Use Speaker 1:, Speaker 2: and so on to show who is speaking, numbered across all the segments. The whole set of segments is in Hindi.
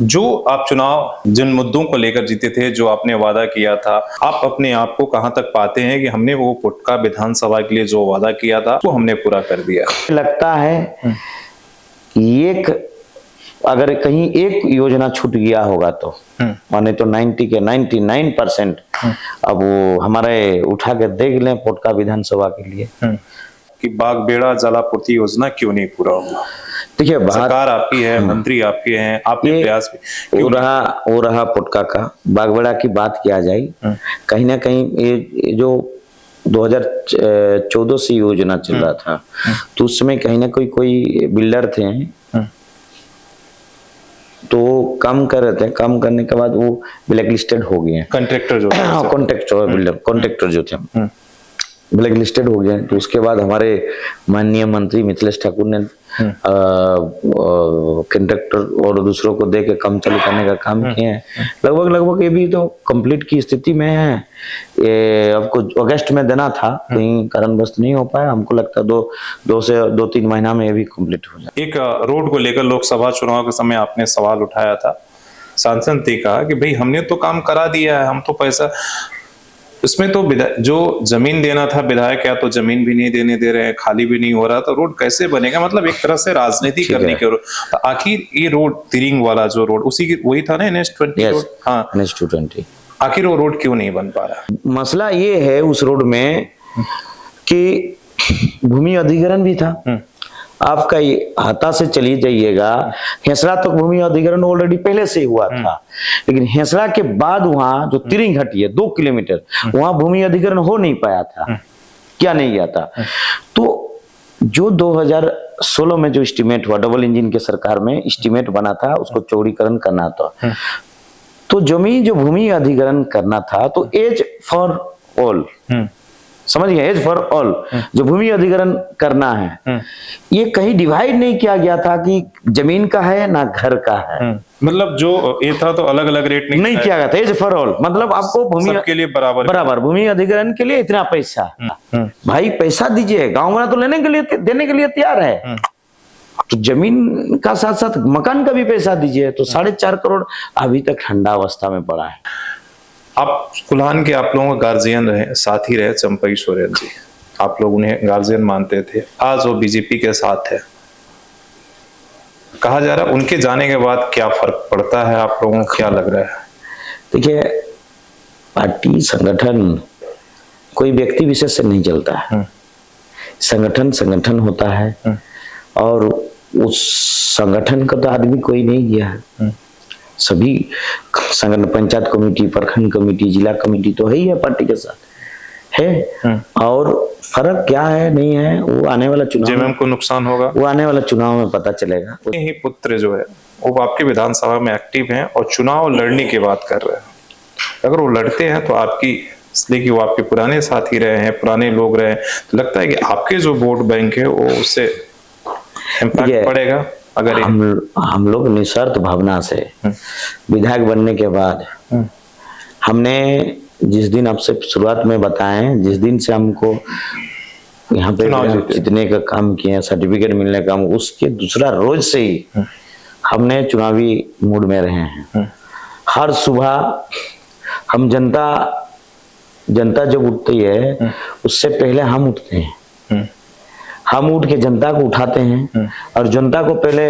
Speaker 1: जो आप चुनाव जिन मुद्दों को लेकर जीते थे, जो आपने वादा किया था, आप अपने आप को कहां तक पाते हैं कि हमने वो पुटका विधानसभा के लिए जो वादा किया था वो हमने पूरा कर दिया?
Speaker 2: लगता है एक अगर कहीं एक योजना छूट गया होगा तो माने तो 90 के 99% अब वो हमारे उठा के देख लें पुटका विधानसभा के लिए
Speaker 1: कि बागबेड़ा जलापूर्ति योजना क्यों नहीं पूरा हुआ?
Speaker 2: देखिए
Speaker 1: सरकार आपकी है, मंत्री आपके हैं, आपने प्रयास भी
Speaker 2: वो रहा पुटका का बागबेड़ा की बात किया जाए कहीं ना कहीं ये जो 2014 से योजना चल रहा था तो उस समय कहीं ना कोई बिल्डर थे तो काम कर रहे थे, काम करने के बाद वो ब्लैक लिस्टेड हो गए,
Speaker 1: कॉन्ट्रैक्टर जो
Speaker 2: कॉन्ट्रैक्टर जो थे ब्लैक लिस्टेड हो गए। तो उसके बाद हमारे माननीय मंत्री मिथिलेश ठाकुर ने कॉन्ट्रैक्टर और दूसरों को दे के काम चालू करने का काम किए हैं। लगभग ये भी तो कंप्लीट की स्थिति में है। ये आपको अगस्त में देना था, कहीं कारणवश नहीं हो पाया। हमको लगता है दो से 2-3 महीना में ये भी कंप्लीट हो जाए।
Speaker 1: एक रोड को लेकर लोकसभा चुनाव के समय आपने सवाल उठाया था, सांसद ने कहा कि भाई हमने तो काम करा दिया है, हम तो पैसा इसमें तो जो जमीन देना था विधायक या तो जमीन भी नहीं देने दे रहे हैं, खाली भी नहीं हो रहा, तो रोड कैसे बनेगा? मतलब एक तरह से राजनीति करने के आखिर ये रोड तिरिंग वाला जो रोड उसी की वही था ना, NH20 रोड। हाँ,
Speaker 2: NH220।
Speaker 1: आखिर वो रोड क्यों नहीं बन पा रहा?
Speaker 2: मसला ये है उस रोड में कि भूमि अधिग्रहण भी था। आपका हाथा से चली जाइएगा, हेसड़ा तक भूमि अधिग्रहण ऑलरेडी पहले से हुआ था, लेकिन हेसड़ा के बाद वहां जो तिरिंग हटी है 2 किलोमीटर वहां भूमि अधिग्रहण हो नहीं पाया था। क्या नहीं गया था? तो जो 2016 में जो एस्टीमेट हुआ, डबल इंजन के सरकार में एस्टीमेट बना था, उसको चौड़ीकरण करना था। तो जमीन जो भूमि अधिग्रहण करना था तो एज फॉर ऑल, समझिए, एज फॉर ऑल जो भूमि अधिग्रहण करना है, ये कहीं डिवाइड नहीं किया गया था कि जमीन का है ना घर का है।
Speaker 1: मतलब जो ये था तो अलग अलग रेट नहीं
Speaker 2: किया गया था। एज फॉर ऑल मतलब आपको भूमि
Speaker 1: सबके लिए बराबर
Speaker 2: भूमि अधिग्रहण के लिए इतना पैसा, भाई पैसा दीजिए, गाँव वाला तो लेने के लिए देने के लिए तैयार है, तो जमीन का साथ साथ मकान का भी पैसा दीजिए। तो 4.5 करोड़ अभी तक ठंडा अवस्था में पड़ा है।
Speaker 1: आप कुल्हान के आप लोगों का गार्जियन रहे, साथी रहे चंपई सोरेन जी, आप लोग उन्हें गार्जियन मानते थे, आज वो बीजेपी के साथ है। कहा जा रहा है उनके जाने के बाद क्या फर्क पड़ता है, आप लोगों को क्या लग रहा है?
Speaker 2: देखिए, पार्टी संगठन कोई व्यक्ति विशेष से नहीं चलता है। संगठन होता है और उस संगठन का तो आदमी कोई नहीं गया है। सभी संगठन, पंचायत कमेटी, प्रखंड कमेटी, जिला कमेटी तो है ही है, पार्टी के साथ है। और फर्क क्या है नहीं है वो आने वाला चुनाव
Speaker 1: को नुकसान होगा,
Speaker 2: वो आने वाला चुनाव में पता चलेगा।
Speaker 1: ही पुत्र जो है वो आपके विधानसभा में एक्टिव हैं और चुनाव लड़ने की बात कर रहे हैं। अगर वो लड़ते हैं तो आपकी, इसलिए कि वो आपके पुराने साथी रहे हैं, पुराने लोग रहे हैं, तो लगता है कि आपके जो वोट बैंक है वो उससे इम्पैक्ट पड़ेगा। अगर
Speaker 2: हम लोग निस्वार्थ भावना से विधायक बनने के बाद हमने जिस दिन आपसे शुरुआत में बताएं, जिस दिन से हमको यहाँ पे जितने का काम किए, सर्टिफिकेट मिलने का, उसके दूसरा रोज से ही हमने चुनावी मूड में रहे हैं। हर सुबह हम जनता जब उठती है उससे पहले हम उठते हैं। हम उठ के जनता को उठाते हैं और जनता को पहले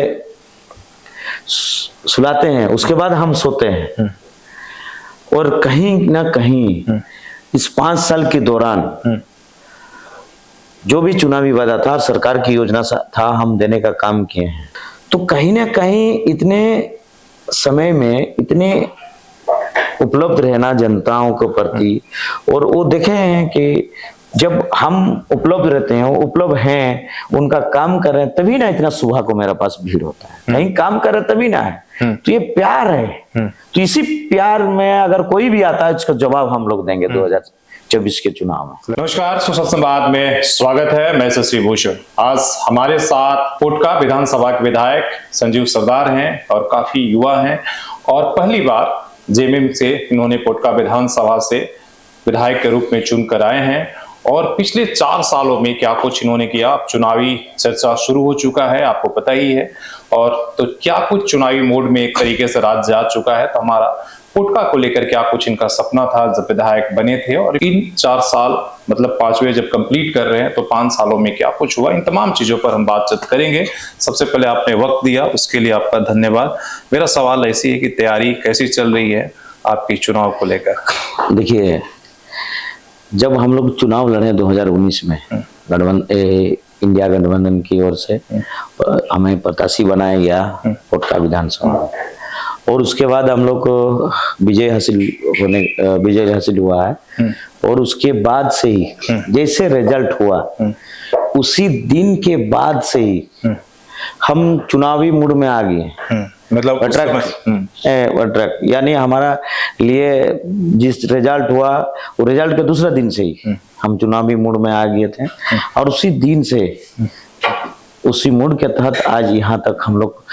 Speaker 2: सुलाते हैं, उसके बाद हम सोते हैं। और कहीं ना कहीं इस 5 साल के दौरान जो भी चुनावी वादा था, सरकार की योजना था, हम देने का काम किए हैं। तो कहीं ना कहीं इतने समय में इतने उपलब्ध रहना जनताओं के प्रति, और वो देखे हैं कि जब हम उपलब्ध रहते हैं, उपलब्ध हैं, उनका काम कर रहे हैं, तभी ना इतना सुबह को मेरे पास भीड़ होता है। नहीं काम कर रहे तभी ना है। तो ये प्यार है। तो इसी प्यार में अगर कोई भी आता है इसका जवाब हम लोग देंगे 2024 के चुनाव में।
Speaker 1: नमस्कार, सुसत संवाद में स्वागत है। मैं शशि भूषण। आज हमारे साथ पुटका विधानसभा के विधायक संजीव सरदार हैं और काफी युवा हैं और पहली बार जेएमएम से इन्होंने पुटका विधानसभा से विधायक के रूप में चुन कर आए हैं और पिछले 4 सालों में क्या कुछ इन्होंने किया। अब चुनावी चर्चा शुरू हो चुका है, आपको पता ही है, और तो क्या कुछ चुनावी मोड में एक तरीके से राज्य जा चुका है। तो हमारा पोटका को लेकर क्या कुछ इनका सपना था जब विधायक बने थे, और इन 4 साल मतलब 5वें जब कंप्लीट कर रहे हैं तो 5 सालों में क्या कुछ हुआ, इन तमाम चीजों पर हम बातचीत करेंगे। सबसे पहले आपने वक्त दिया, उसके लिए आपका धन्यवाद। मेरा सवाल ऐसी है कि तैयारी कैसी चल रही है आपकी चुनाव को लेकर?
Speaker 2: देखिए, जब हम लोग चुनाव लड़े 2019 में इंडिया गठबंधन की ओर से हमें प्रत्याशी बनाया गया पोटका विधानसभा, और उसके बाद हम लोग को विजय हासिल हुआ है। और उसके बाद से ही जैसे रिजल्ट हुआ उसी दिन के बाद से ही हम चुनावी मूड में आ गए।
Speaker 1: मतलब
Speaker 2: ट्रक यानी हमारा लिए जिस रिजल्ट हुआ वो रिजल्ट के दूसरा दिन से ही हम चुनावी मूड में आ गए थे, और उसी दिन से उसी मूड के तहत आज यहाँ तक हम लोग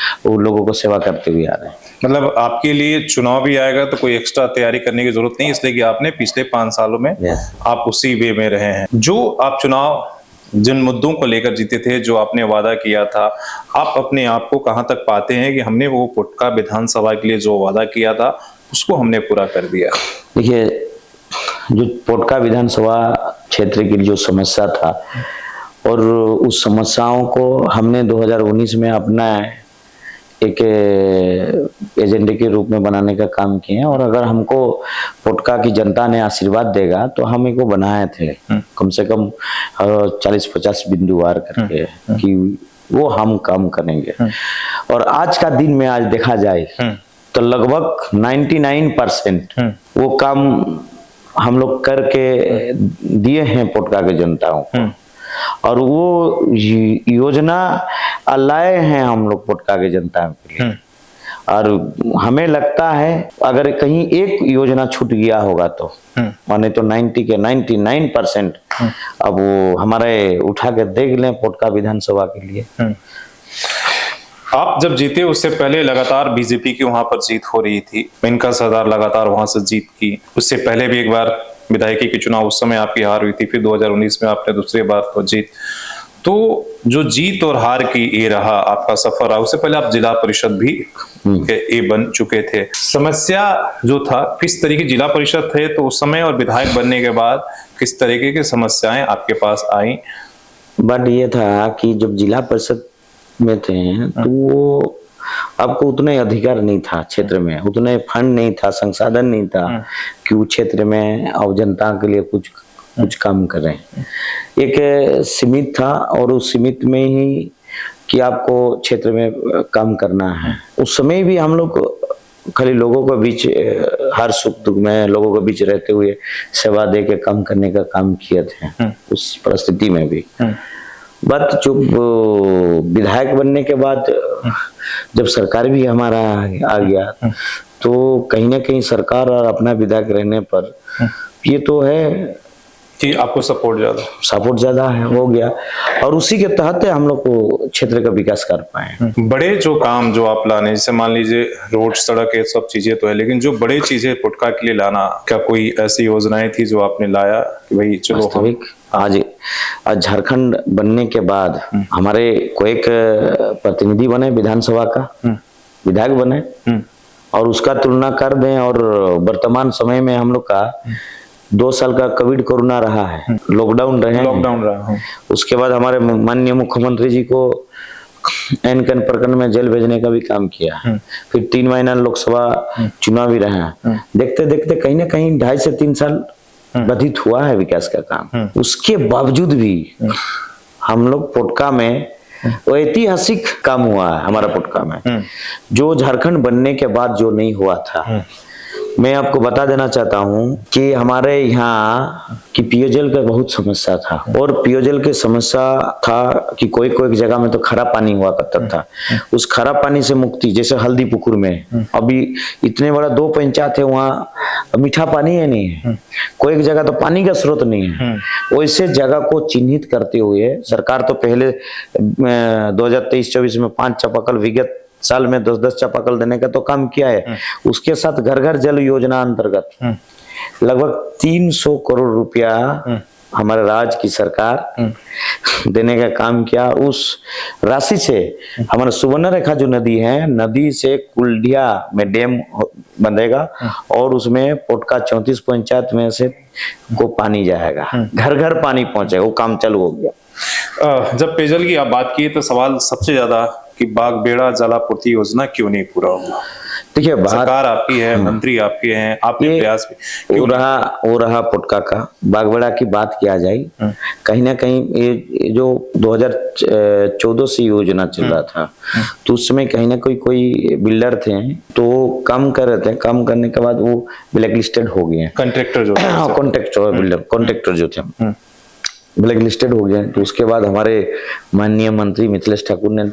Speaker 2: लोगों को सेवा करते हुए आ रहे हैं।
Speaker 1: मतलब आपके लिए चुनाव भी आएगा तो कोई एक्स्ट्रा तैयारी करने की जरूरत नहीं, इसलिए कि आपने पिछले 5 सालों में आप उसी वे में रहे हैं। जो आप चुनाव जिन मुद्दों को लेकर जीते थे, जो आपने वादा किया था, आप अपने आप को कहां तक पाते हैं कि हमने वो पोटका विधानसभा के लिए जो वादा किया था उसको हमने पूरा कर दिया?
Speaker 2: देखिए, जो पोटका विधानसभा क्षेत्र की जो समस्या था और उस समस्याओं को हमने 2019 में अपना एक एजेंडे के रूप में बनाने का काम किए हैं। और अगर हमको पोटका की जनता ने आशीर्वाद देगा तो हम इनको बनाए थे कम से कम 40-50 बिंदुवार करके कि वो हम काम करेंगे। और आज का दिन में आज देखा जाए तो लगभग 99% वो काम हम लोग करके दिए हैं पोटका के जनताओं को, और वो योजना लाए हैं हम लोग पोटका के जनता के लिए। और हमें लगता है अगर कहीं एक योजना छूट गया होगा तो माने तो 90 के 99% अब वो हमारे उठा के देख लें पोटका विधानसभा के लिए।
Speaker 1: आप जब जीते उससे पहले लगातार बीजेपी की वहां पर जीत हो रही थी, मेनका सरदार लगातार वहां से जीत की। उससे पहले भी एक बार विधायकी के चुनाव, उस समय आपकी हार हुई थी, फिर 2019 में आपने दूसरी बार तो जीत। तो जो जीत और हार की ये रहा आपका सफर रहा। उससे पहले आप जिला परिषद भी ए बन चुके थे। समस्या जो था किस तरीके, जिला परिषद थे तो उस समय, और विधायक बनने के बाद किस तरीके की समस्याएं आपके पास आई?
Speaker 2: बट ये था कि जब जिला परिषद में थे तो वो आपको उतने अधिकार नहीं था क्षेत्र में, उतने फंड नहीं था, संसाधन नहीं था कि वो क्षेत्र में और जनता के लिए कुछ काम करें। एक सीमित था, और उस सीमित में ही कि आपको क्षेत्र में काम करना है। उस समय भी हम लोग खाली लोगों के बीच हर सुख दुख में लोगों के बीच रहते हुए सेवा दे के काम करने का काम किए थे उस परिस्थिति में भी। बट जो विधायक बनने के बाद जब सरकार भी हमारा आ गया तो कहीं ना कहीं सरकार और अपना विधायक रहने पर ये तो है
Speaker 1: कि आपको सपोर्ट ज्यादा
Speaker 2: है हो गया, और उसी के तहत हम लोग को क्षेत्र का विकास कर पाए।
Speaker 1: बड़े जो काम जो आप लाने, जैसे मान लीजिए रोड, सड़क, ये सब चीजें तो है, लेकिन जो बड़ी चीजें पोटका के लिए लाना, क्या कोई ऐसी योजनाएं थी जो आपने लाया कि भाई चलो हम
Speaker 2: आज झारखंड बनने के बाद हमारे को एक प्रतिनिधि बने विधानसभा का, विधायक बने, और उसका तुलना कर दें और वर्तमान समय में हम लोग का 2 साल का कोरोना रहा है, लॉकडाउन रहा। उसके बाद हमारे माननीय मुख्यमंत्री जी को एन प्रकरण में जेल भेजने का भी काम किया। फिर 3 महीना लोकसभा चुनाव भी रहे। देखते देखते कहीं ना कहीं 2.5 से 3 साल व्यतीत हुआ है विकास का काम। उसके बावजूद भी हम लोग पोटका में वो ऐतिहासिक काम हुआ है हमारा पोटका में, जो झारखंड बनने के बाद जो नहीं हुआ था। मैं आपको बता देना चाहता हूं कि हमारे यहाँ की पेयजल का बहुत समस्या था, और पेयजल की समस्या था कि कोई जगह में तो खरा पानी हुआ करता था। उस खरा पानी से मुक्ति, जैसे हल्दीपुकुर में अभी इतने बड़ा 2 पंचायत है, वहाँ मीठा पानी है नहीं है, कोई जगह तो पानी का स्रोत नहीं है। वैसे जगह को चिन्हित करते हुए सरकार तो पहले 2023-24 में 5 चापाकल, विगत साल में 10-10 चापाकल देने का तो काम किया है। उसके साथ घर घर जल योजना अंतर्गत लगभग 300 करोड़ रुपया हमारे राज्य की सरकार देने का काम किया। उस राशि से हमारा सुवर्णरेखा जो नदी है, नदी से कुल्डिया में डैम बनेगा और उसमें पोटका 34 पंचायत में से को पानी जाएगा, घर घर पानी पहुंचेगा। वो काम चालू हो गया।
Speaker 1: जब पेयजल की आप बात की तो सवाल सबसे ज्यादा कि बागबेड़ा जलापूर्ति योजना क्यों नहीं पूरा हुआ?
Speaker 2: देखिए,
Speaker 1: सरकार आपकी है, मंत्री आपके हैं, आपके प्रयास भी
Speaker 2: वो रहा पोटका का। बागबेड़ा की बात किया जाए, कहीं ना कहीं ये जो 2014 से योजना चल रहा था, तो उस समय कहीं ना कोई बिल्डर थे तो काम कर रहे थे। काम करने के बाद वो ब्लैक लिस्टेड हो गए।
Speaker 1: कॉन्ट्रैक्टर जो
Speaker 2: कॉन्ट्रैक्टर जो थे ब्लैक लिस्टेड हो गए। तो उसके बाद हमारे माननीय मंत्री मिथिलेश ठाकुर ने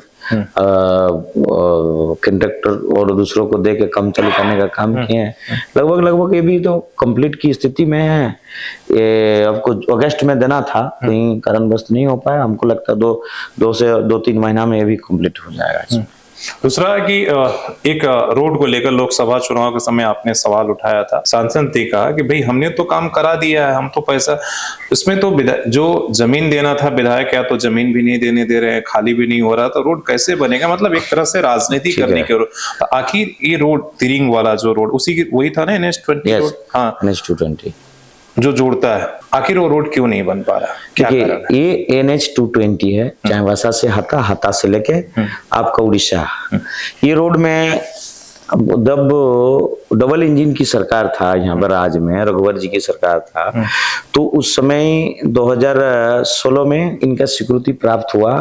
Speaker 2: कॉन्ट्रैक्टर और दूसरों को दे के काम चालू करने का काम किए हैं। लगभग ये भी तो कंप्लीट की स्थिति में है। ये आपको अगस्त में देना था, कहीं कारणवश नहीं हो पाया। हमको लगता है 2-3 महीना में ये भी कंप्लीट हो जाएगा।
Speaker 1: दूसरा है कि एक रोड को लेकर लोकसभा चुनाव के समय आपने सवाल उठाया था। सांसद ने कहा कि भाई हमने तो काम करा दिया है, हम तो पैसा, इसमें तो जो जमीन देना था विधायक या तो जमीन भी नहीं देने दे रहे हैं, खाली भी नहीं हो रहा, तो रोड कैसे बनेगा? मतलब एक तरह से राजनीति करने के तो आखिर ये रोड तिरिंग वाला जो रोड उसी की वही था ना, NH20 रोड? हाँ,
Speaker 2: NH220
Speaker 1: जो जोड़ता है, आखिर वो रोड क्यों नहीं बन पा रहा? क्या कारण है?
Speaker 2: ये NH220 है, चाईबासा से हाता से लेके आपका उड़ीसा। ये रोड में डबल इंजन की सरकार था यहाँ पर राज्य में, रघुवर जी की सरकार था। तो उस समय 2016 में इनका स्वीकृति प्राप्त हुआ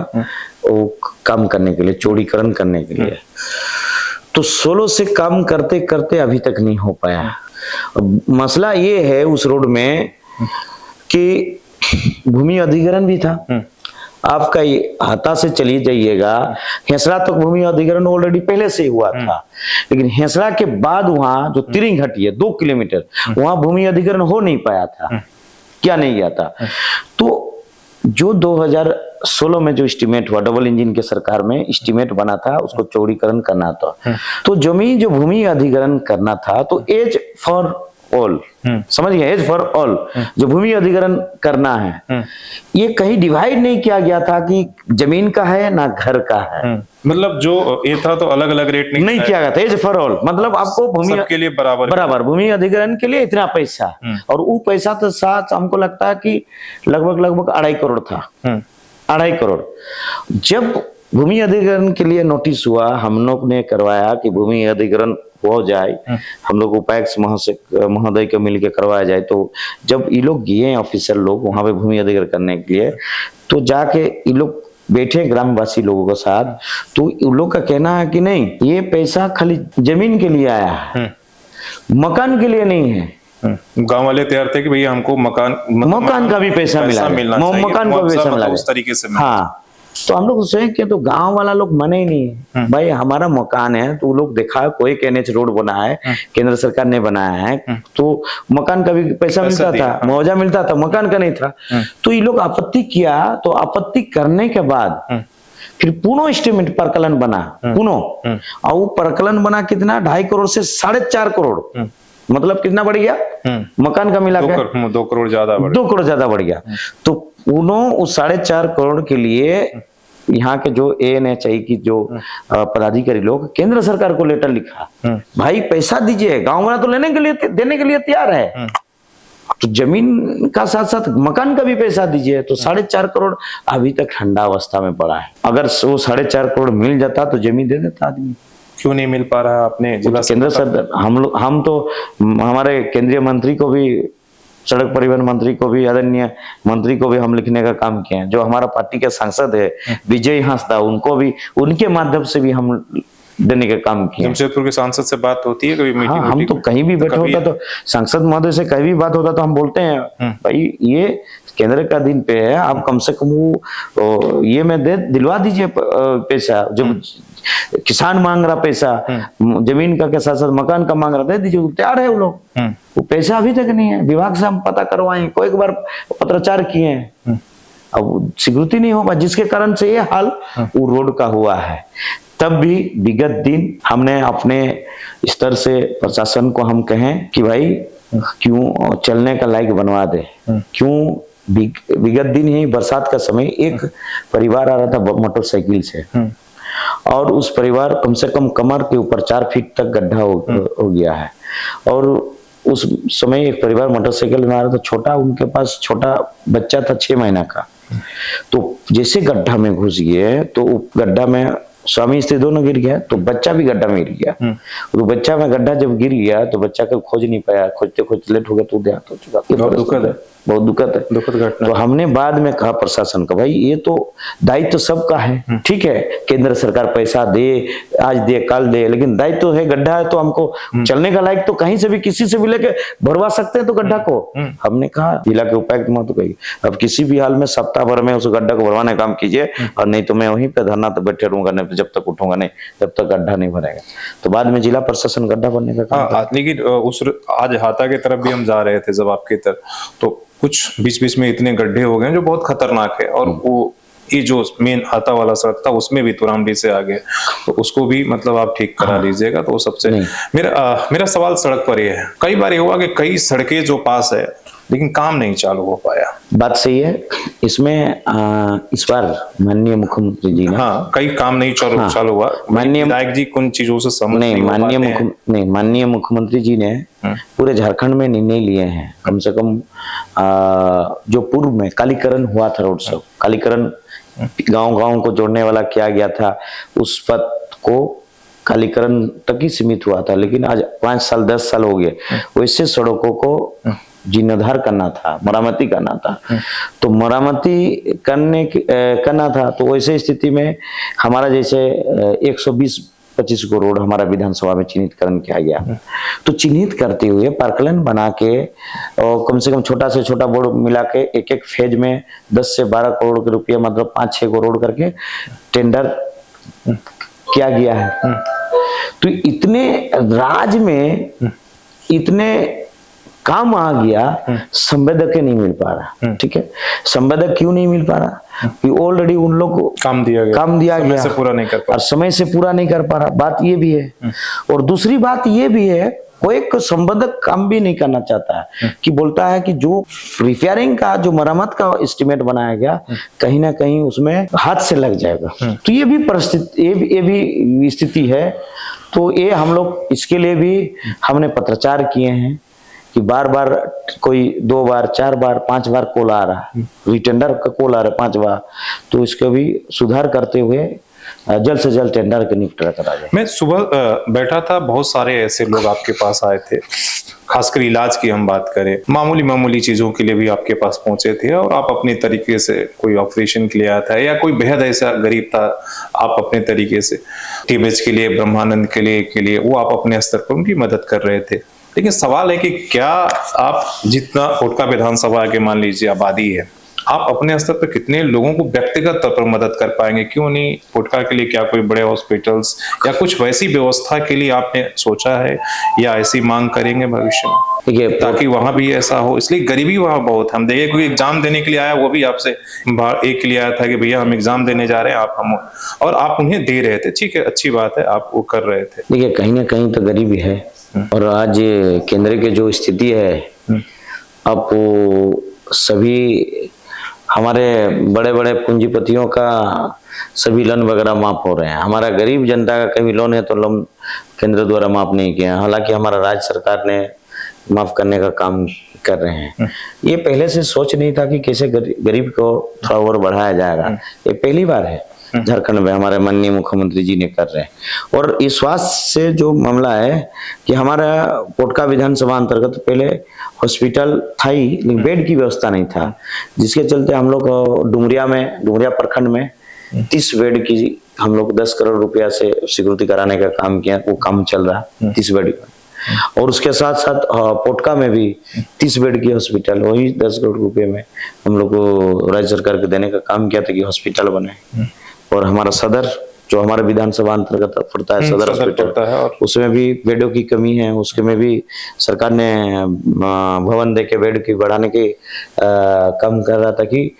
Speaker 2: वो काम करने के लिए, चौड़ीकरण करने के लिए। तो 16 से काम करते करते अभी तक नहीं हो पाया। मसला ये है उस रोड में कि भूमि अधिग्रहण भी था। आपका ये हाता से चली जाइएगा, हेसरा तक भूमि अधिग्रहण ऑलरेडी पहले से हुआ था, लेकिन हेसरा के बाद वहां जो तिरिंग हटी है 2 किलोमीटर, वहां भूमि अधिग्रहण हो नहीं पाया था। क्या नहीं गया था? तो जो 2016 में जो एस्टीमेट हुआ, डबल इंजन के सरकार में एस्टीमेट बना था, उसको चौड़ीकरण करना था। तो जमीन जो भूमि अधिग्रहण करना था, तो एज फॉर ऑल, समझ गए, एज फॉर ऑल जो भूमि अधिग्रहण करना है, ये कहीं डिवाइड नहीं किया गया था कि जमीन का है ना घर का है।
Speaker 1: मतलब जो ये था तो अलग अलग रेट
Speaker 2: नहीं किया गया था। एज फॉर ऑल मतलब आपको भूमि
Speaker 1: सबके लिए बराबर
Speaker 2: भूमि अधिग्रहण के लिए इतना पैसा, और वो पैसा तो साथ हमको लगता है कि लगभग 2.5 करोड़ था। 2.5 करोड़। जब भूमि अधिग्रहण के लिए नोटिस हुआ, हम लोग ने करवाया कि भूमि अधिग्रहण हो जाए, हम लोग उपायुक्त महोदय को मिलकर करवाया जाए। तो जब ये लोग गए ऑफिसर लोग वहां पे भूमि अधिग्रहण करने के लिए, तो जाके ये लोग बैठे ग्रामवासी लोगों के साथ, तो उन लोग का कहना है कि नहीं, ये पैसा खाली जमीन के लिए आया है, मकान के लिए नहीं है।
Speaker 1: गांव वाले तैयार थे कि भैया हमको मकान
Speaker 2: का भी पैसा मिला, मकान का भी पैसा मिला
Speaker 1: उस तरीके से।
Speaker 2: हाँ, तो हम लोग सोचे कि तो गांव वाला लोग माने ही नहीं है। भाई हमारा मकान है, तो वो लोग देखा कोई NH रोड बना है, केंद्र सरकार ने बनाया है, तो मकान का भी पैसा मिलता था, मुआवजा मिलता था, मकान का नहीं था। तो ये लोग आपत्ति किया। तो आपत्ति करने के बाद फिर पुनः एस्टीमेट प्रकलन बना, पुनः, और वो प्रकलन बना कितना, 2.5 करोड़ से 4.5 करोड़, मतलब कितना बढ़ गया मकान का मिला के
Speaker 1: 2 करोड़ ज्यादा
Speaker 2: बढ़ गया। तो उन्होंने उस 4.5 करोड़ के लिए यहाँ के जो ANHI की जो पदाधिकारी लोग केंद्र सरकार को लेटर लिखा, भाई पैसा दीजिए, गांव वाला तो देने के लिए तैयार है, तो जमीन का साथ साथ मकान का भी पैसा दीजिए। तो 4.5 करोड़ अभी तक ठंडा अवस्था में पड़ा है। अगर वो 4.5 करोड़ मिल जाता तो जमीन दे देता आदमी।
Speaker 1: क्यों नहीं मिल पा रहा? आपने
Speaker 2: केंद्र सरकार, हम तो हमारे केंद्रीय मंत्री को भी, सड़क परिवहन मंत्री को भी, आदरणीय मंत्री को भी हम लिखने का काम किए हैं। जो हमारा पार्टी के सांसद है विजय हंसदा, उनको भी, उनके माध्यम से भी हम देने का काम किए।
Speaker 1: जमशेदपुर के सांसद से बात होती है कभी?
Speaker 2: हाँ, हम तो कहीं भी बैठे होता तो सांसद महोदय से कहीं भी बात होता तो हम बोलते हैं, भाई ये केंद्र का दिन पे है, आप कम से कम वो ये में दिलवा दीजिए पैसा। जब किसान मांग रहा पैसा, जमीन का के साथ साथ मकान का मांग रहा, दे दीजिए, तैयार है वो लोग। वो पैसा अभी तक नहीं है। विभाग से हम पता करवाए, कोई एक बार पत्राचार किए हैं, अब स्वीकृति नहीं हो पा, जिसके कारण से ये हाल वो रोड का हुआ है। तब भी विगत दिन हमने अपने स्तर से प्रशासन को हम कहें कि भाई क्यों चलने का लायक बनवा दे, क्यों विगत दिन ही बरसात का समय एक परिवार आ रहा था मोटरसाइकिल से, और उस परिवार कम से कम कमर के ऊपर 4 फीट तक गड्ढा हो गया है। और उस समय एक परिवार मोटरसाइकिल में आ रहा था, छोटा, उनके पास छोटा बच्चा था 6 महीना का। तो जैसे गड्ढा में घुस गए तो गड्ढा में स्वामी स्त्री दोनों गिर गया, तो बच्चा भी गड्ढा में गिर गया। तो बच्चा में गड्ढा जब गिर गया तो बच्चा को खोज नहीं पाया, खोजते खोजते लेट हो गया तो देहांत हो चुका।
Speaker 1: बहुत दुखद है,
Speaker 2: बहुत दुखद है,
Speaker 1: दुखद घटना।
Speaker 2: तो हमने बाद में कहा प्रशासन का, भाई ये तो दायित्व तो सबका है, ठीक है केंद्र सरकार पैसा दे, आज दे कल दे, लेकिन दायित्व तो है, गड्ढा है तो हमको चलने का लायक तो कहीं से भी किसी से भी लेके भरवा सकते हैं तो गड्ढा को। हमने कहा जिला के उपायुक्त महतो कही, अब किसी भी हाल में सप्ताह भर में उस गड्ढा को भरवाने का काम कीजिए, और नहीं तो मैं वहीं पे धरना तो बैठे रहूंगा, नहीं जब तक उठूंगा नहीं, जब तक गड्ढा नहीं भरेगा। तो बाद में जिला प्रशासन गड्ढा भरने का काम।
Speaker 1: लेकिन उस आज हाता की तरफ भी हम जा रहे थे, जब आपकी तरफ तो कुछ बीच बीच में इतने गड्ढे हो गए जो बहुत खतरनाक है, और वो ये जो मेन हाता वाला सड़क था उसमें भी तुरामडी से आगे, तो उसको भी मतलब आप ठीक करा लीजिएगा। तो वो सबसे मेरा सवाल सड़क पर ये है, कई बार ये हुआ कि कई सड़कें जो पास है लेकिन काम नहीं चालू हो पाया।
Speaker 2: बात सही है, इसमें इस बार माननीय मुख्यमंत्री जी ने,
Speaker 1: हाँ, कई काम नहीं चालू हुआ। माननीय विधायक जी कुछ चीजों से समझ नहीं,
Speaker 2: माननीय मुख्यमंत्री जी ने पूरे झारखंड में निर्णय लिए हैं। कम से कम जो पूर्व में कालीकरण हुआ था, रोड से कालीकरण गांव-गांव को जोड़ने वाला किया गया था, उस पथ को कालीकरण तक ही सीमित हुआ था, लेकिन आज 5 साल 10 साल हो गए, वैसे सड़कों को जीर्णोद्धार करना था, मरम्मती करना था। तो मरम्मती करना था, तो वैसे स्थिति में हमारा जैसे 120-25 को रोड हमारा विधानसभा में चिन्हितकरण किया गया। तो चिन्हित करते हुए पार्कलाइन बना के, और कम से कम छोटा से छोटा बोर्ड मिला के एक एक फेज में 10 से 12 करोड़ के रुपये, मतलब 5-6 करोड़ करके टेंडर किया गया है। तो इतने राज्य में इतने काम आ गया, संवेदक नहीं मिल पा रहा। ठीक है, संवेदक क्यों नहीं मिल पा रहा? ऑलरेडी उन लोग को काम दिया गया,
Speaker 1: से पूरा नहीं कर पा,
Speaker 2: और समय से पूरा नहीं कर पा रहा। बात ये भी है, और दूसरी बात ये भी है, कोई एक संवेदक काम भी नहीं करना चाहता है, कि बोलता है कि जो रिपेयरिंग का, जो मरम्मत का एस्टिमेट बनाया गया, कहीं ना कहीं उसमें हाथ से लग जाएगा। तो ये भी परिस्थिति, ये भी स्थिति है। तो ये हम लोग इसके लिए भी हमने पत्राचार किए हैं कि बार बार कोई 2 बार 4 बार 5 बार कॉल आ रहा है, रिटेंडर का कॉल आ रहा है 5 बार, तो इसको भी सुधार करते हुए जल्द से जल्द टेंडर का निपटारा करा जाए।
Speaker 1: मैं सुबह बैठा था, बहुत सारे ऐसे लोग आपके पास आए थे, खासकर इलाज की हम बात करें, मामूली चीजों के लिए भी आपके पास पहुंचे थे, और आप अपने तरीके से, कोई ऑपरेशन के लिए आया था या कोई बेहद ऐसा गरीब था, आप अपने तरीके से टीबीएच के लिए, ब्रह्मानंद के लिए वो आप अपने स्तर पर उनकी मदद कर रहे थे। लेकिन सवाल है कि क्या आप जितना कोटका विधानसभा के मान लीजिए आबादी है, आप अपने स्तर पर कितने लोगों को व्यक्तिगत तौर पर मदद कर पाएंगे? क्यों नहीं कोटका के लिए क्या कोई बड़े हॉस्पिटल्स या कुछ वैसी व्यवस्था के लिए आपने सोचा है, या ऐसी मांग करेंगे भविष्य में, ताकि वहां भी ऐसा हो? इसलिए गरीबी वहां बहुत, हम देखिए कोई एग्जाम देने के लिए आया, वो भी आपसे एक के लिए आया था कि भैया हम एग्जाम देने जा रहे हैं, और आप उन्हें दे रहे थे। ठीक है, अच्छी बात है, आप वो कर रहे थे।
Speaker 2: देखिए कहीं ना कहीं तो गरीबी है, और आज केंद्र की जो स्थिति है, अब सभी हमारे बड़े बड़े पूंजीपतियों का सभी लोन वगैरह माफ हो रहे हैं। हमारा गरीब जनता का कभी लोन है तो लोन केंद्र द्वारा माफ नहीं किया, हालांकि हमारा राज्य सरकार ने माफ करने का काम कर रहे हैं। ये पहले से सोच नहीं था कि कैसे गरीब को थोड़ा और बढ़ाया जाएगा, ये पहली बार है झारखंड में हमारे माननीय मुख्यमंत्री जी ने कर रहे हैं। और इस स्वास्थ्य से जो मामला है कि हमारा कोटका विधानसभा अंतर्गत पहले हॉस्पिटल था ही, लेकिन बेड की व्यवस्था नहीं था, जिसके चलते हम लोग डुमरिया प्रखंड में 30 बेड की हम लोग 10 करोड़ रुपया से स्वीकृति कराने का काम किया। वो काम चल रहा है 30 बेड का, और उसके साथ साथ पोटका में भी 30 बेड की हॉस्पिटल, वही 10 करोड़ रुपए में हम लोग को राज्य सरकार को देने का काम किया था कि हॉस्पिटल बने। और हमारा सदर, जो हमारे विधानसभा अंतर्गत पड़ता है, सदर हॉस्पिटल, उसमें भी बेडों की कमी है, उसके में भी सरकार ने भवन देके बेड की बढ़ाने के काम कर रहा था कि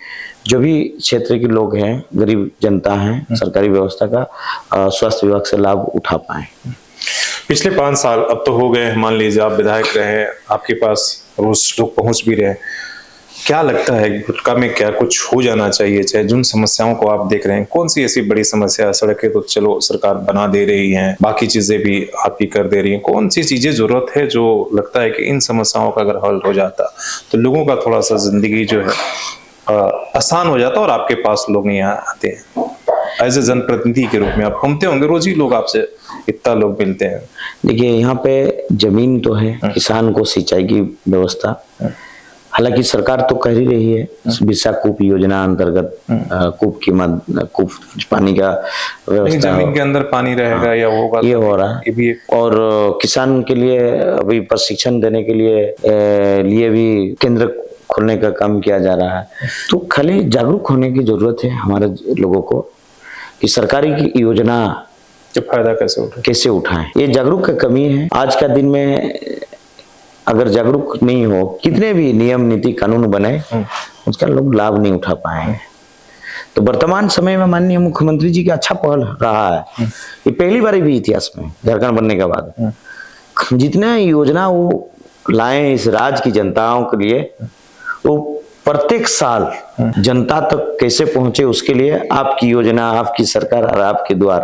Speaker 2: जो भी क्षेत्र के लोग हैं, गरीब जनता है, सरकारी व्यवस्था का स्वास्थ्य विभाग से लाभ उठा पाए।
Speaker 1: पिछले 5 साल अब तो हो गए, मान लीजिए आप विधायक रहे, आपके पास रोज लोग पहुंच भी रहे, क्या लगता है गुटका में क्या कुछ हो जाना चाहिए, चाहे जिन समस्याओं को आप देख रहे हैं, कौन सी ऐसी बड़ी समस्या है? सड़कें तो चलो सरकार बना दे रही है, बाकी चीजें भी आप ही कर दे रही हैं, कौन सी चीजें जरूरत है जो लगता है कि इन समस्याओं का अगर हल हो जाता तो लोगों का थोड़ा सा जिंदगी जो है आसान हो जाता और आपके पास लोग नहीं आते हैं? एज ए जनप्रतिनिधि के रूप में आप घूमते होंगे, रोज ही लोग आपसे इतना लोग मिलते हैं।
Speaker 2: देखिए यहाँ पे जमीन तो है, किसान को सिंचाई की व्यवस्था, हालांकि सरकार तो कर ही रही है बिरसा कूप योजना अंतर्गत कूप पानी का व्यवस्था,
Speaker 1: जमीन के अंदर पानी रहेगा या होगा,
Speaker 2: ये हो रहा है।
Speaker 1: ये भी
Speaker 2: और किसान के लिए अभी प्रशिक्षण देने के लिए भी केंद्र खोलने का काम किया जा रहा है। तो खाली जागरूक होने की जरूरत है हमारे लोगों को कि सरकारी की योजना
Speaker 1: फायदा कैसे
Speaker 2: उठाएं। ये जागरूक का कमी है। आज का दिन में अगर जागरूक नहीं हो, कितने भी नियम नीति कानून बने, उसका लोग लाभ नहीं उठा पाएंगे। तो वर्तमान समय में माननीय मुख्यमंत्री जी का अच्छा पहल रहा है। ये पहली बार भी इतिहास में झारखंड बनने के बाद जितने योजना वो लाए इस राज्य की जनताओं के लिए, वो प्रत्येक साल जनता तक कैसे पहुंचे उसके लिए आपकी योजना, आपकी सरकार और आपके द्वार,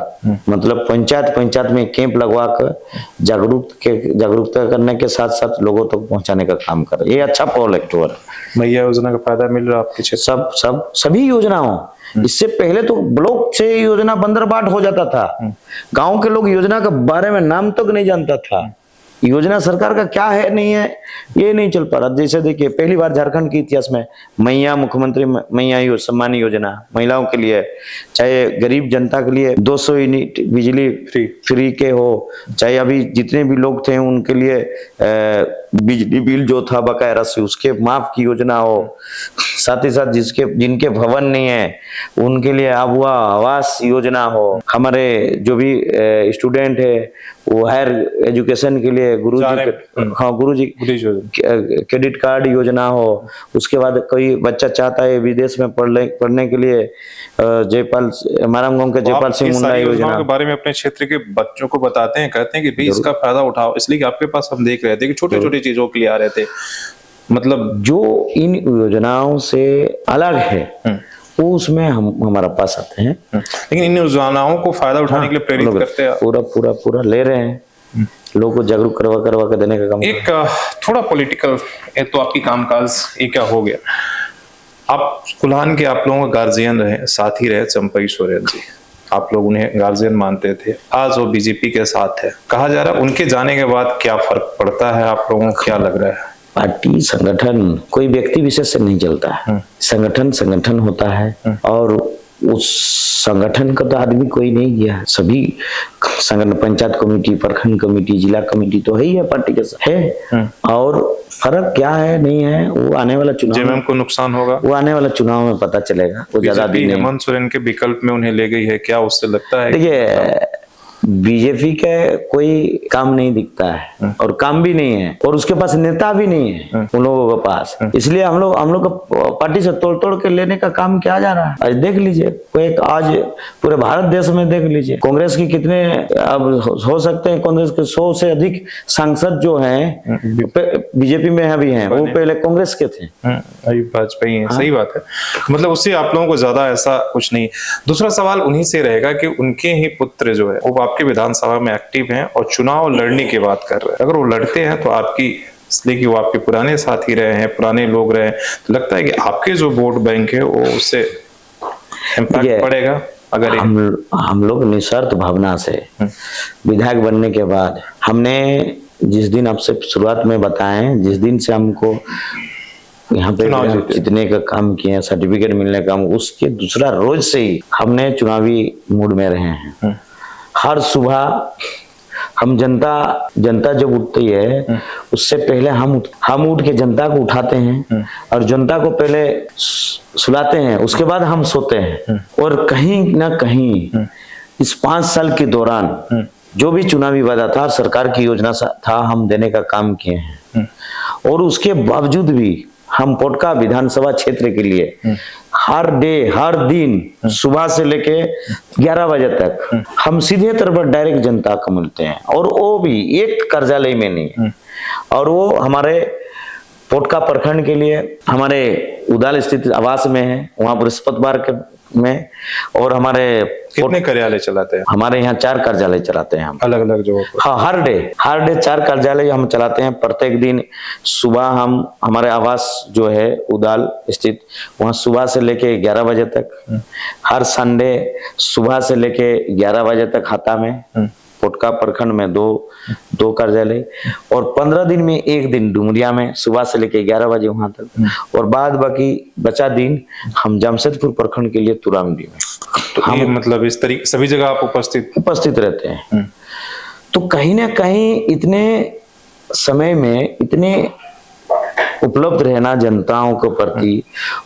Speaker 2: मतलब पंचायत में कैंप लगवा कर जागरूकता करने के साथ साथ लोगों तक पहुंचाने का काम कर रहे। ये अच्छा पहल है।
Speaker 1: मैया योजना का फायदा मिल रहा है आपके क्षेत्र?
Speaker 2: सभी योजनाओं, इससे पहले तो ब्लॉक से योजना बंदरबाट हो जाता था, गांव के लोग योजना के बारे में नाम तक नहीं जानता था। योजना सरकार का क्या है नहीं है ये नहीं चल पा रहा। जैसे देखिए पहली बार झारखंड के इतिहास में मुख्यमंत्री मैया सम्मान योजना महिलाओं के लिए, चाहे गरीब जनता के लिए 200 यूनिट बिजली फ्री के हो, चाहे अभी जितने भी लोग थे उनके लिए बिजली बिल जो था बकाया राशि उसके माफ की योजना हो, साथ ही साथ जिनके भवन नहीं है उनके लिए आवास योजना हो, हमारे जो भी स्टूडेंट है वो हायर एजुकेशन के लिए गुरुजी क्रेडिट कार्ड योजना हो, उसके बाद कोई बच्चा चाहता है विदेश में पढ़ने के लिए जयपाल मारामगंज के जयपाल सिंह मुंडा योजना
Speaker 1: के बारे में अपने क्षेत्र के बच्चों को बताते हैं, कहते हैं कि भाई इसका फायदा उठाओ, इसलिए कि आपके पास हम देख रहे थे कि छोटे छोटे चीजों के लिए आ रहे थे। मतलब
Speaker 2: जो इन योजनाओं से अलग है वो उसमें हमारा पास आते हैं,
Speaker 1: लेकिन इन योजनाओं को फायदा उठाने के लिए प्रेरित करते हैं,
Speaker 2: पूरा ले रहे हैं, लोगों को जागरूक करवा कर देने का काम।
Speaker 1: एक थोड़ा पॉलिटिकल, एक तो आपकी कामकाज ये क्या हो गया, आप कुल्हान के आप लोगों का गार्जियन रहे, साथी रहे चंपई सोरेन जी, आप लोग उन्हें गार्जियन मानते थे, आज वो बीजेपी के साथ है। कहा जा रहा है उनके जाने के बाद क्या फर्क पड़ता है, आप लोगों को क्या लग रहा है?
Speaker 2: पार्टी संगठन कोई व्यक्ति विशेष से नहीं चलता है, संगठन होता है और उस संगठन का तो आदमी कोई नहीं गया, सभी संगठन, पंचायत कमेटी, प्रखंड कमेटी, जिला कमेटी तो है ही है पार्टी के साथ है। और फर्क क्या है नहीं है वो आने वाला चुनाव
Speaker 1: को नुकसान होगा,
Speaker 2: वो आने वाला चुनाव में पता चलेगा। वो ज्यादा दिन
Speaker 1: हेमंत सोरेन के विकल्प में उन्हें ले गई है, क्या उससे लगता है?
Speaker 2: देखिए बीजेपी का कोई काम नहीं दिखता है और काम भी नहीं है और उसके पास नेता भी नहीं है उन लोगों के पास, इसलिए हम लोग का पार्टी से तोड़ के लेने का काम किया जा रहा है। आज देख लीजिए कोई आज पूरे भारत देश में देख लीजिए कांग्रेस की कितने अब हो सकते हैं, कांग्रेस के 100 से अधिक सांसद जो हैं बीजेपी में भी हैं, वो पहले कांग्रेस के थे,
Speaker 1: अभी भाजपा ही है। सही बात है, मतलब उससे आप लोगों को ज्यादा ऐसा कुछ नहीं। दूसरा सवाल उन्हीं से रहेगा कि उनके ही पुत्र जो है वो आपके विधानसभा में एक्टिव हैं और चुनाव लड़ने की बात कर रहे हैं, अगर वो लड़ते हैं तो आपकी, इसलिए कि वो आपके पुराने साथी रहे हैं, पुराने लोग रहे हैं, तो लगता है कि आपके जो वोट बैंक है वो उससे इम्पैक्ट पड़ेगा? अगर
Speaker 2: हम लोग निस्वार्थ भावना से विधायक बनने के बाद, हमने जिस दिन आपसे शुरुआत में बताएं, जिस दिन से हमको यहाँ पे जितने का काम किए, सर्टिफिकेट मिलने का, उसके दूसरा रोज से ही हमने चुनावी मूड में रहे हैं। हर सुबह हम जनता जब उठती है उससे पहले हम उठ के जनता को उठाते हैं और जनता को पहले सुलाते हैं, उसके बाद हम सोते हैं। और कहीं ना कहीं इस 5 साल के दौरान जो भी चुनावी वादा था, सरकार की योजना था, हम देने का काम किए हैं। और उसके बावजूद भी हम पोटका विधानसभा क्षेत्र के लिए हर दिन सुबह से लेके 11 बजे तक हम सीधे तौर पर डायरेक्ट जनता को मिलते हैं, और वो भी एक कार्यालय में नहीं, और वो हमारे पोटका प्रखंड के लिए हमारे उदाल स्थित आवास में है, वहाँ बृहस्पतिवार में, और हमारे
Speaker 1: कितने कार्यालय चलाते हैं?
Speaker 2: हमारे यहाँ 4 कार्यालय चलाते हैं हम,
Speaker 1: अलग अलग जगहों पर?
Speaker 2: हाँ, हर डे 4 कार्यालय हम चलाते हैं। प्रत्येक दिन सुबह हम हमारे आवास जो है उदाल स्थित, वहाँ सुबह से लेके 11 बजे तक, हर संडे सुबह से लेके 11 बजे तक हाता में, पोटका प्रखंड में 2 कार्यालय, और 15 दिन में 1 दिन डुमरिया में सुबह से लेके 11 बजे वहां तक, और बाद बाकी बचा दिन हम जमशेदपुर प्रखंड के लिए तुरामडी में।
Speaker 1: तो ये मतलब इस तरीके सभी जगह आप उपस्थित
Speaker 2: रहते हैं। तो कहीं ना कहीं इतने समय में इतने उपलब्ध रहना जनताओं के प्रति,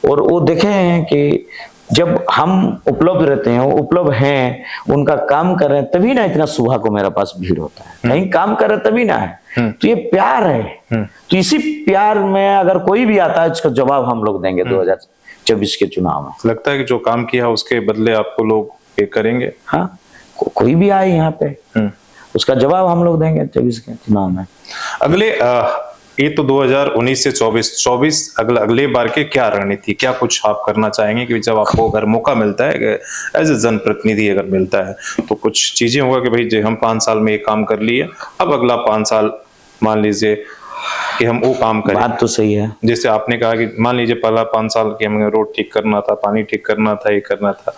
Speaker 2: और वो देखे हैं कि जब हम उपलब्ध रहते हैं, वो उपलब्ध हैं, उनका काम कर रहे हैं, तभी ना इतना सुबह को मेरे पास भीड़ होता है। कहीं काम कर रहे तभी ना है। तो ये प्यार है। तो इसी प्यार में अगर कोई भी आता है, इसका जवाब हम लोग देंगे 2024 के चुनाव में।
Speaker 1: लगता है कि जो काम किया उसके बदले आपको लोग ये करेंगे?
Speaker 2: हाँ, कोई भी आए यहाँ पे, उसका जवाब हम लोग देंगे 24 के चुनाव में।
Speaker 1: अगले ये तो 2019 से 24 अगले बार के क्या रणनीति, क्या कुछ आप करना चाहेंगे कि जब आपको अगर मौका मिलता है एज ए जनप्रतिनिधि अगर मिलता है, तो कुछ चीजें होगा कि भाई जो हम 5 साल में ये काम कर लिए, अब अगला 5 साल मान लीजिए कि हम वो काम करें?
Speaker 2: बात तो सही है।
Speaker 1: जैसे आपने कहा कि मान लीजिए पहला 5 साल के हमें रोड ठीक करना था, पानी ठीक करना था, ये करना था,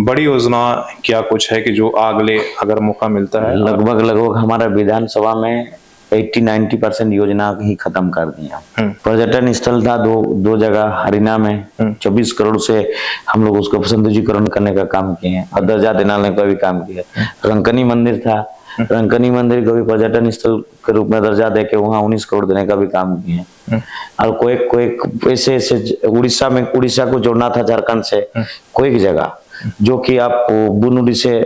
Speaker 1: बड़ी योजना क्या कुछ है कि जो अगले अगर मौका मिलता है?
Speaker 2: लगभग हमारा विधानसभा में 80-90% योजना ही खत्म कर दिया। पर्यटन स्थल था दो जगह हरियाणा में, 24 करोड़ से हम लोग उसको सौंदर्यीकरण करने का काम किए हैं, और दर्जा दिलाने का भी काम किया। रंकनी मंदिर था, रंकनी मंदिर को भी पर्यटन स्थल के रूप में दर्जा देके वहाँ 19 करोड़ देने का भी काम किए हैं। और कोई ऐसे उड़ीसा को जोड़ना था झारखंड से, कोई जगह जो कि आप बुनुडी से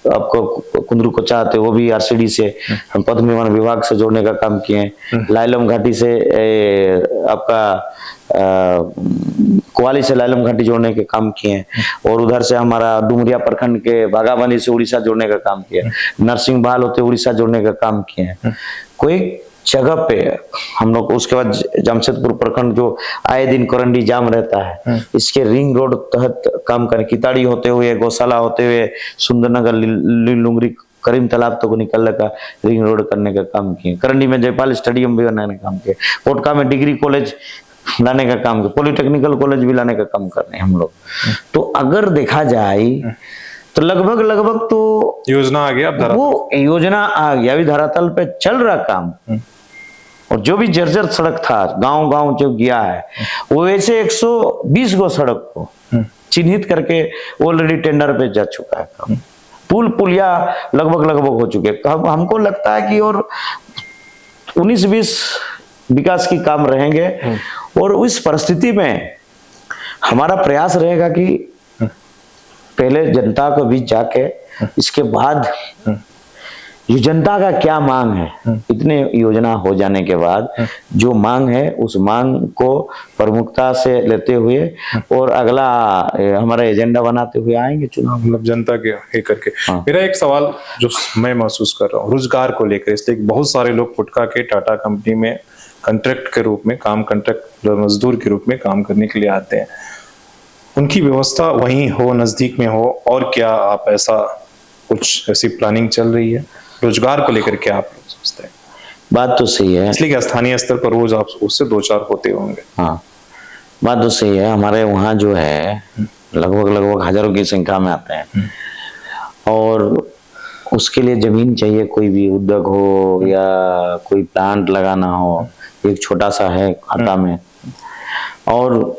Speaker 2: आपको कुंदरू को चाहते, वो भी आरसीडी से हम पथ निर्माण विभाग से जोड़ने का काम किए हैं। लाइलम घाटी से आपका कोवाली से लाइलम घाटी जोड़ने के काम किए हैं, और उधर से हमारा डुमरिया प्रखंड के बागाबानी से उड़ीसा जोड़ने का काम किया, नरसिंह बहाल होते उड़ीसा जोड़ने का काम किए हैं। कोई जगह पे हम लोग, उसके बाद जमशेदपुर प्रखंड जो आए दिन करंडी जाम रहता है, इसके रिंग रोड तहत काम करें, किताड़ी होते हुए, गौशाला होते हुए, सुंदरनगर लुंगरी करीम तालाब तक निकलने का रिंग रोड करने का काम किए। करंडी में जयपाल स्टेडियम भी बनाने का काम किया, पोटका में डिग्री कॉलेज लाने का काम किया, पॉलिटेक्निकल कॉलेज भी लाने का काम कर रहे हैं हम लोग। तो अगर देखा जाए तो लगभग तो
Speaker 1: योजना आ गया,
Speaker 2: वो योजना आ गया, अभी धरातल पे चल रहा काम। और जो भी जर्जर सड़क था, गांव जो गया है, वो ऐसे 120 गो सड़क को चिन्हित करके ऑलरेडी टेंडर पे जा चुका है काम। पुलिया लगभग हो चुके हैं। हमको लगता है कि और 19-20 विकास की काम रहेंगे, और उस परिस्थिति में हमारा प्रयास रहेगा कि पहले जनता के बीच जाके, इसके बाद ये जनता का क्या मांग है, इतने योजना हो जाने के बाद जो मांग है उस मांग को प्रमुखता से लेते हुए और अगला हमारा एजेंडा बनाते हुए आएंगे चुनाव,
Speaker 1: मतलब जनता के करके। मेरा एक सवाल जो मैं महसूस कर रहा हूँ रोजगार को लेकर, इसलिए बहुत सारे लोग पुटका के टाटा कंपनी में कॉन्ट्रैक्ट के रूप में कॉन्ट्रैक्ट मजदूर के रूप में काम करने के लिए आते हैं, उनकी व्यवस्था वहीं हो, नजदीक में हो, और क्या आप ऐसी प्लानिंग चल रही है रोजगार को लेकर? क्या आप सोचते हैं? बात
Speaker 2: तो सही है,
Speaker 1: इसलिए कि स्थानीय स्तर पर रोज आप उससे 2-4 होते होंगे।
Speaker 2: हाँ, बात तो सही है। हमारे वहाँ जो है लगभग हजारों की संख्या में आते हैं, और उसके लिए जमीन चाहिए। कोई भी उद्योग हो या कोई प्लांट लगाना हो, एक छोटा सा है खाता में, और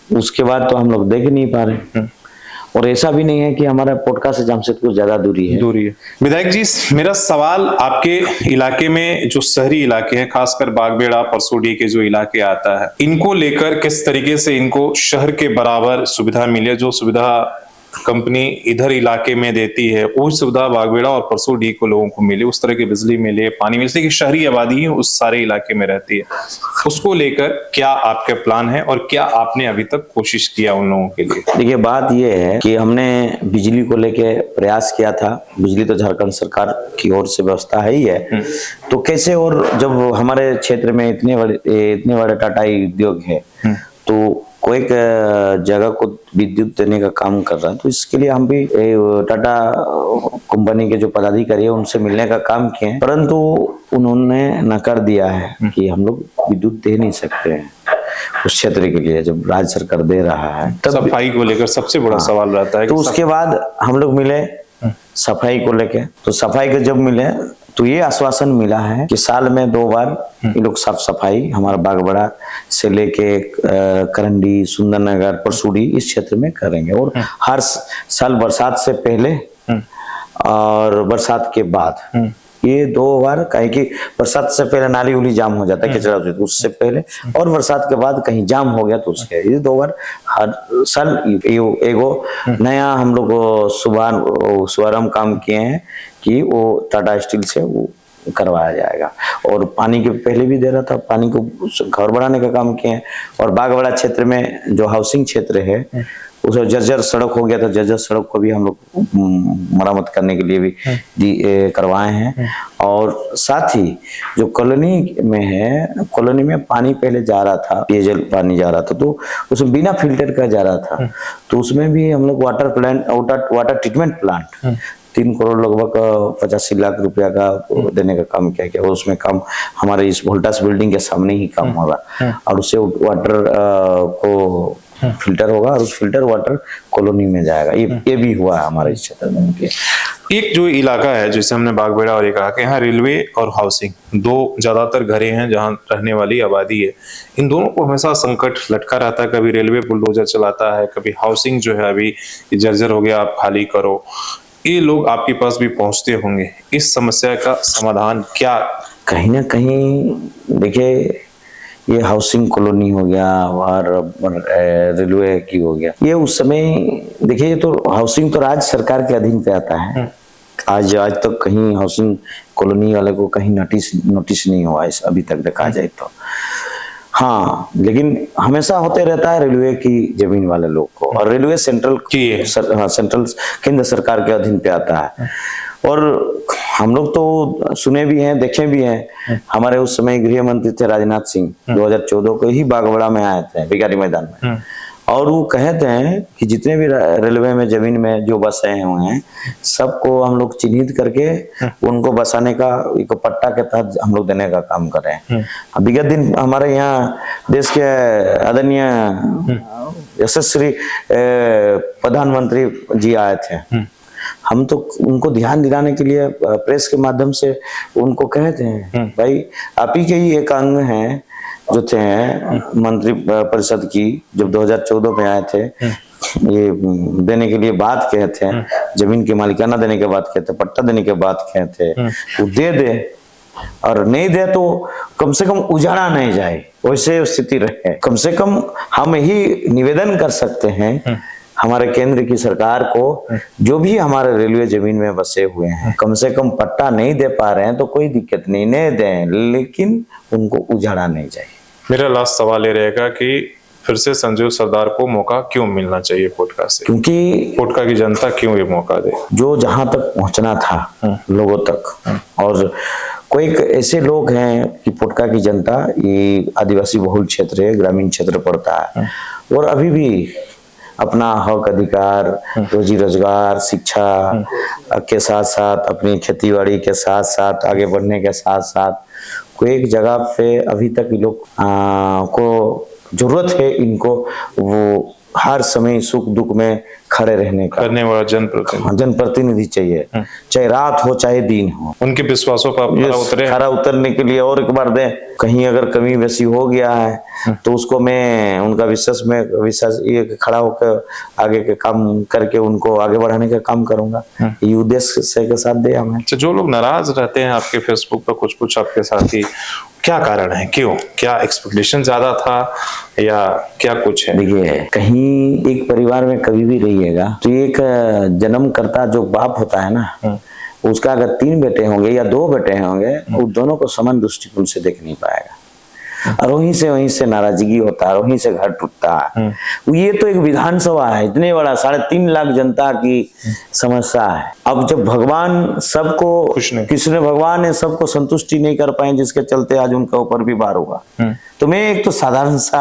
Speaker 2: उसके बाद तो हम लोग देख नहीं पा रहे। और ऐसा भी नहीं है कि हमारा पोटका से जमशेदपुर ज्यादा दूरी है।
Speaker 1: विधायक जी, मेरा सवाल आपके इलाके में जो शहरी इलाके हैं, खासकर बागबेड़ा परसोडी के जो इलाके आता है, इनको लेकर किस तरीके से इनको शहर के बराबर सुविधा मिले, जो सुविधा कंपनी इधर इलाके में देती है वो सुविधा बागबेड़ा और परसोडी को लोगों को मिले, उस तरह की बिजली मिले, पानी मिले कि शहरी आबादी है उस सारे इलाके में रहती है, उसको लेकर क्या आपके प्लान है और क्या आपने अभी तक कोशिश किया उन लोगों के लिए?
Speaker 2: देखिए बात ये है कि हमने बिजली को लेके प्रयास किया था। बिजली तो झारखंड सरकार की ओर से व्यवस्था है ही है, तो कैसे, और जब हमारे क्षेत्र में इतने बड़े टाटा उद्योग है तो कोई एक जगह को विद्युत देने का काम कर रहा है, तो इसके लिए हम भी टाटा कंपनी के जो पदाधिकारी है उनसे मिलने का काम किए, परंतु उन्होंने नकार दिया है कि हम लोग विद्युत दे नहीं सकते हैं उस क्षेत्र के लिए, जब राज्य सरकार दे रहा है। तब
Speaker 1: सफाई को लेकर सबसे बड़ा सवाल रहता है।
Speaker 2: तो उसके बाद हम लोग मिले सफाई को लेके, तो सफाई के जब मिले तो ये आश्वासन मिला है कि साल में 2 बार ये लोग साफ सफाई हमारा बागबड़ा से लेके करंडी, सुंदरनगर, परसुड़ी इस क्षेत्र में करेंगे, और हर साल बरसात से पहले और बरसात के बाद ये 2 बार, कहीं कि बरसात से पहले नाली उली जाम हो जाता है, कचरा हो जाता है उससे पहले, और बरसात के बाद कहीं जाम हो गया तो उसके ये 2 बार हर साल एगो नया हम लोग शुभारंभ काम किए हैं कि वो टाटा स्टील से वो करवाया जाएगा। और पानी के पहले भी दे रहा था, पानी को घर बढ़ाने का काम किए हैं, और बागबड़ा क्षेत्र में जो हाउसिंग क्षेत्र है उसे जर्जर सड़क हो गया था, जर्जर सड़क को भी हम लोग मरम्मत करने के लिए भी करवाए हैं। और साथ ही जो कॉलोनी में है, कॉलोनी में पानी पहले जा रहा था, पेयजल पानी जा रहा था, तो उसमें बिना फिल्टर का जा रहा था, तो उसमें भी हम लोग वाटर ट्रीटमेंट प्लांट 3 करोड़ लगभग 85 लाख रुपया का देने का काम किया गया। उसमें काम हमारे इस वोल्टास बिल्डिंग के सामने ही काम होगा, और उससे वाटर को फिल्टर होगा और उस फिल्टर वाटर कॉलोनी में जाएगा। ये भी हुआ है हमारे इस क्षेत्र में।
Speaker 1: एक जो इलाका है जैसे हमने बागबेड़ा और ये कहा कि यहाँ रेलवे और हाउसिंग 2 ज्यादातर घरें हैं जहाँ रहने वाली आबादी है, इन दोनों को हमेशा संकट लटका रहता है। कभी रेलवे बुलडोजर चलाता है, कभी हाउसिंग जो है अभी जर्जर हो गया, आप खाली करो। ये लोग आपके पास भी पहुंचते होंगे, इस समस्या का समाधान क्या?
Speaker 2: कहीं ना कहीं देखिए, ये हाउसिंग कॉलोनी हो गया और रेलवे की हो गया, ये उस समय देखिए, ये तो हाउसिंग तो राज्य सरकार के अधीन पे आता है। आज तक कहीं हाउसिंग कॉलोनी वाले को कहीं नोटिस नहीं हुआ इस अभी तक देखा जाए तो। हाँ, लेकिन हमेशा होते रहता है रेलवे की जमीन वाले लोग को, और रेलवे सेंट्रल केंद्र सरकार के अधीन पे आता है। और हम लोग तो सुने भी हैं, देखे भी हैं। हमारे उस समय गृह मंत्री थे राजनाथ सिंह, 2014 को ही बागबड़ा में आए थे, भिखारी मैदान में, और वो कहते हैं कि जितने भी रेलवे में जमीन में जो बसे हुए हैं सबको हम लोग चिन्हित करके उनको बसाने का एक पट्टा के तहत हम लोग देने का काम कर रहे हैं। विगत दिन हमारे यहाँ देश के आदरणीय यशस्वी प्रधानमंत्री जी आए थे, हम तो उनको ध्यान दिलाने के लिए प्रेस के माध्यम से उनको कहते हैं, भाई आप ही के ही एक अंग हैं जो थे मंत्री परिषद की, जब 2014 में आए थे, ये देने के लिए बात कहे थे, जमीन के मालिकाना देने के बाद कहते, पट्टा देने के बाद कहते, वो दे दे, और नहीं दे तो कम से कम उजाड़ा नहीं जाए, वैसे स्थिति रहे। कम से कम हम ही निवेदन कर सकते हैं हमारे केंद्र की सरकार को, जो भी हमारे रेलवे जमीन में बसे हुए हैं, कम से कम पट्टा नहीं दे पा रहे हैं तो कोई दिक्कत नहीं, नहीं दें, लेकिन उनको उजाड़ा नहीं जाए।
Speaker 1: मेरा लास्ट सवाल ये रहेगा कि फिर से संजीव सरदार को मौका क्यों मिलना चाहिए पोटका से?
Speaker 2: क्योंकि
Speaker 1: पोटका की जनता क्यों ये मौका दे?
Speaker 2: जो जहां तक पहुंचना था लोगों तक, और कोई ऐसे लोग हैं कि पोटका की जनता, ये आदिवासी बहुल क्षेत्र है, ग्रामीण क्षेत्र पड़ता है, और अभी भी अपना हक अधिकार, रोजी रोजगार, शिक्षा के साथ साथ अपनी खेतीबाड़ी के साथ साथ आगे बढ़ने के साथ साथ कोई एक जगह पे अभी तक लोग को जरूरत है, इनको वो हर समय सुख दुख में खड़े रहने का करने वाला जनप्रतिनिधि चाहिए, चाहे रात हो चाहे दिन हो, उनके विश्वासों पर खरा उतरने के लिए। और एक बार दें, कहीं अगर कमी बेसी हो गया है तो उसको मैं उनका विश्वास ये खड़ा होकर आगे के काम करके उनको आगे बढ़ाने का काम करूंगा, ये उद्देश्य से के साथ दे हमें।
Speaker 1: जो लोग नाराज रहते हैं आपके फेसबुक पर, कुछ आपके साथी, क्या कारण है, क्यों, क्या एक्सपेक्टेशन ज्यादा था या क्या कुछ है?
Speaker 2: देखिए, कहीं एक परिवार में कभी भी रहिएगा तो एक जन्म करता जो बाप होता है ना, उसका अगर 3 बेटे होंगे या 2 बेटे होंगे, वो दोनों को समान दृष्टिकोण से देख नहीं पाएगा, और वहीं से नाराजगी होता है, वहीं से घर टूटता है। ये तो एक विधानसभा है, इतने बड़ा 3.5 लाख जनता की समस्या है। अब जब भगवान सबको, कृष्ण भगवान ने सबको संतुष्टि नहीं कर पाए, जिसके चलते आज उनका ऊपर भी भार होगा। तो मैं एक तो साधारण सा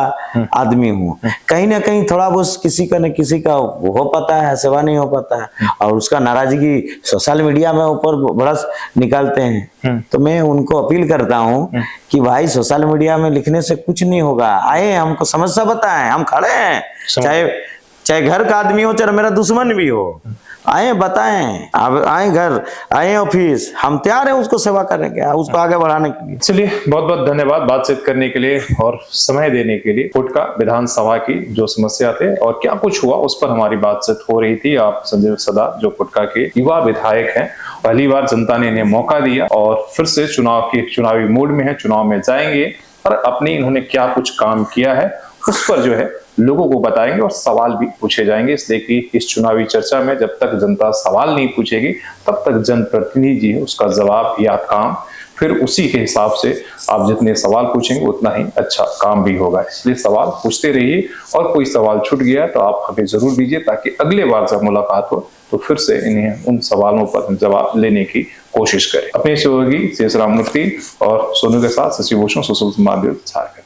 Speaker 2: आदमी हूँ, कहीं ना कहीं थोड़ा बहुत किसी का न किसी का हो पाता है, सेवा नहीं हो पाता है, और उसका नाराजगी सोशल मीडिया में ऊपर भड़स निकालते हैं। तो मैं उनको अपील करता हूँ कि भाई सोशल मीडिया में लिखने से कुछ नहीं होगा, आए हमको समस्या बताएं, हम खड़े हैं, चाहे घर का आदमी हो चाहे मेरा दुश्मन भी हो, आए बताएं, अब आए घर, आए ऑफिस, हम तैयार हैं उसको सेवा करने के, उसको आगे बढ़ाने के लिए।
Speaker 1: चलिए, बहुत बहुत धन्यवाद बातचीत करने के लिए और समय देने के लिए। फुटका विधानसभा की जो समस्या थे और क्या कुछ हुआ उस पर हमारी बातचीत हो रही थी। आप संजय सदा जो फुटका के युवा विधायक हैं, पहली बार जनता ने इन्हें मौका दिया और फिर से चुनावी मूड में है, चुनाव में जाएंगे और अपने इन्होंने क्या कुछ काम किया है उस पर जो है लोगों को बताएंगे और सवाल भी पूछे जाएंगे। इसलिए कि इस चुनावी चर्चा में जब तक जनता सवाल नहीं पूछेगी तब तक जनप्रतिनिधि जी उसका जवाब या काम, फिर उसी के हिसाब से आप जितने सवाल पूछेंगे उतना ही अच्छा काम भी होगा। इसलिए सवाल पूछते रहिए और कोई सवाल छूट गया तो आप हमें जरूर दीजिए, ताकि अगले बार जब मुलाकात हो तो फिर से इन्हें उन सवालों पर हम जवाब लेने की कोशिश करें। अपने सहयोगी शेष राम मूर्ति और सोनू के साथ शशि भूषण, सुशील कुमार झारखंड।